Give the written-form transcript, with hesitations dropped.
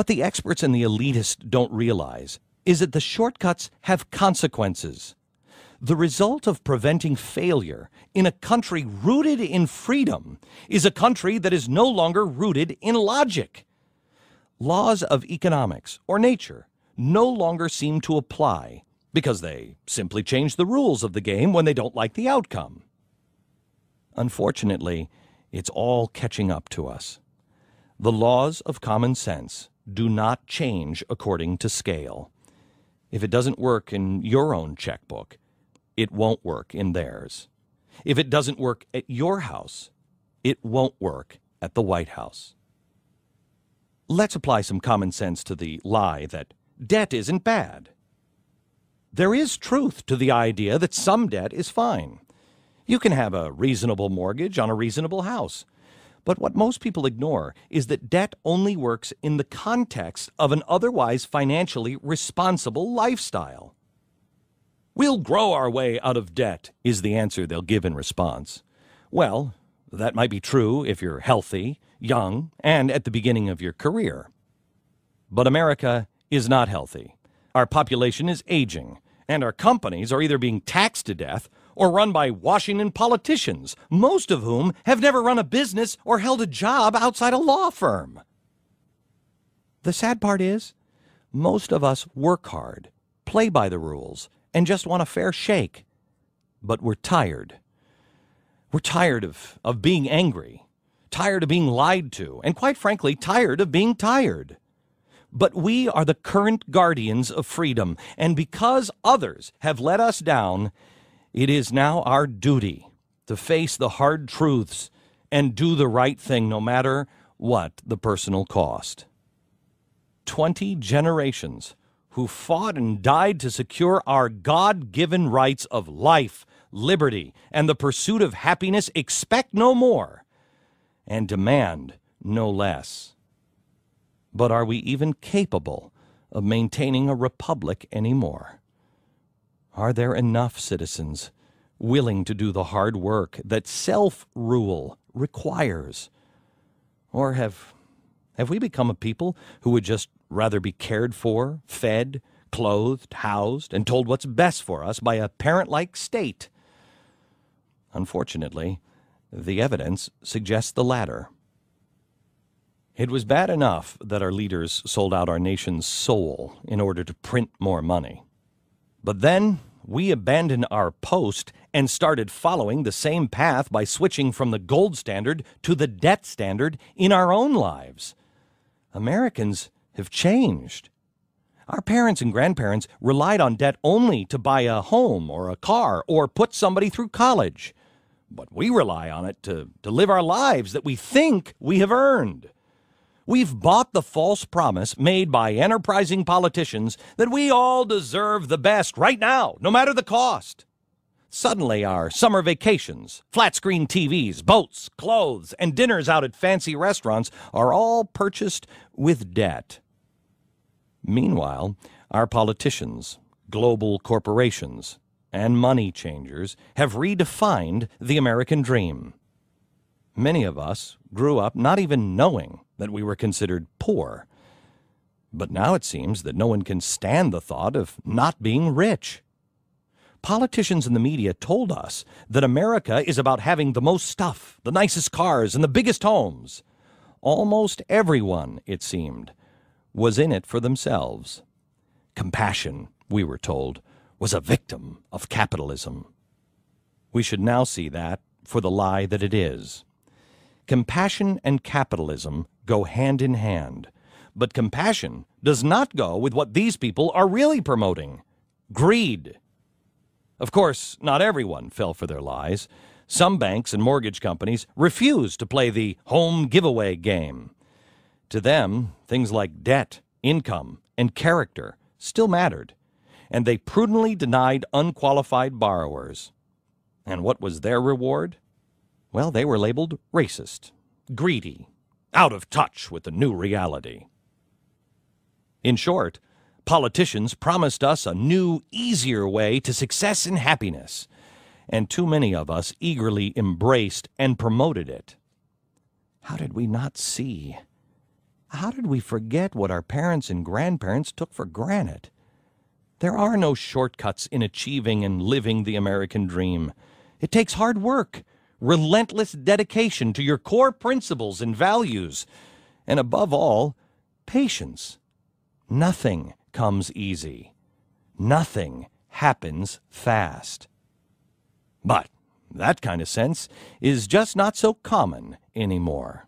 What the experts and the elitists don't realize is that the shortcuts have consequences. The result of preventing failure in a country rooted in freedom is a country that is no longer rooted in logic. Laws of economics or nature no longer seem to apply because they simply change the rules of the game when they don't like the outcome. Unfortunately, it's all catching up to us. The laws of common sense do not change according to scale. If it doesn't work in your own checkbook, it won't work in theirs. If it doesn't work at your house, it won't work at the White House. Let's apply some common sense to the lie that debt isn't bad. There is truth to the idea that some debt is fine. You can have a reasonable mortgage on a reasonable house. But what most people ignore is that debt only works in the context of an otherwise financially responsible lifestyle. "We'll grow our way out of debt," is the answer they'll give in response. Well, that might be true if you're healthy, young, and at the beginning of your career. But America is not healthy. Our population is aging, and our companies are either being taxed to death or run by Washington politicians, most of whom have never run a business or held a job outside a law firm. The sad part is, most of us work hard, play by the rules, and just want a fair shake. But we're tired. We're tired of being angry, tired of being lied to, and quite frankly, tired of being tired. But we are the current guardians of freedom, and because others have let us down, it is now our duty to face the hard truths and do the right thing no matter what the personal cost. 20 generations who fought and died to secure our God-given rights of life, liberty, and the pursuit of happiness expect no more and demand no less. But are we even capable of maintaining a republic anymore? Are there enough citizens willing to do the hard work that self-rule requires? Or have we become a people who would just rather be cared for, fed, clothed, housed, and told what's best for us by a parent-like state? Unfortunately, the evidence suggests the latter. It was bad enough that our leaders sold out our nation's soul in order to print more money. But then we abandoned our post and started following the same path by switching from the gold standard to the debt standard in our own lives. Americans have changed. Our parents and grandparents relied on debt only to buy a home or a car or put somebody through college. But we rely on it to live our lives that we think we have earned. We've bought the false promise made by enterprising politicians that we all deserve the best right now, no matter the cost. Suddenly, our summer vacations, flat-screen TVs, boats, clothes, and dinners out at fancy restaurants are all purchased with debt. Meanwhile, our politicians, global corporations, and money changers have redefined the American dream. Many of us grew up not even knowing that we were considered poor. But now it seems that no one can stand the thought of not being rich. Politicians and the media told us that America is about having the most stuff, the nicest cars, and the biggest homes. Almost everyone, it seemed, was in it for themselves. Compassion, we were told, was a victim of capitalism. We should now see that for the lie that it is. Compassion and capitalism go hand in hand, but compassion does not go with what these people are really promoting: greed. Of course, not everyone fell for their lies. Some banks and mortgage companies refused to play the home giveaway game. To them, things like debt, income, and character still mattered, and they prudently denied unqualified borrowers. And what was their reward? Well, they were labeled racist, greedy, out of touch with the new reality. In short, politicians promised us a new, easier way to success and happiness, and too many of us eagerly embraced and promoted it. How did we not see? How did we forget what our parents and grandparents took for granted? There are no shortcuts in achieving and living the American dream. It takes hard work, relentless dedication to your core principles and values, and above all, patience. Nothing comes easy. Nothing happens fast. But that kind of sense is just not so common anymore.